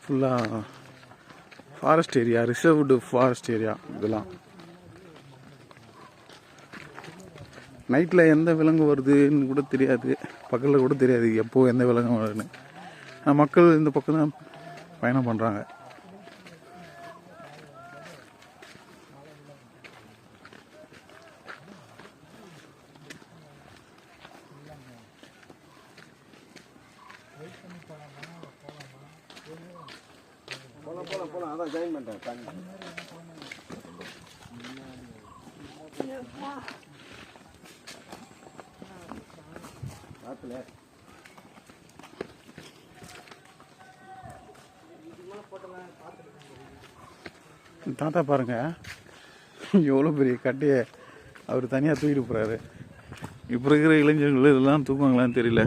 ஃபுல்லாக forest area, reserved forest area இதெல்லாம். நைட்டில் எந்த விலங்கு வருதுன்னு கூட தெரியாது, பக்கத்தில் கூட தெரியாது எப்போது எந்த விலங்கு வருதுன்னு. மக்கள் இந்த பக்கம் தான் பயணம் பண்ணுறாங்க. போலாம் அதான் ஜாயின் பண்ணிட்டேன். தாத்தா பாருங்க எவ்வளோ பெரிய கட்டையை அவர் தனியாக தூக்கிட்டு போகிறாரு. இப்போ இருக்கிற இளைஞர்கள் இதெல்லாம் தூக்குவாங்களான்னு தெரியல.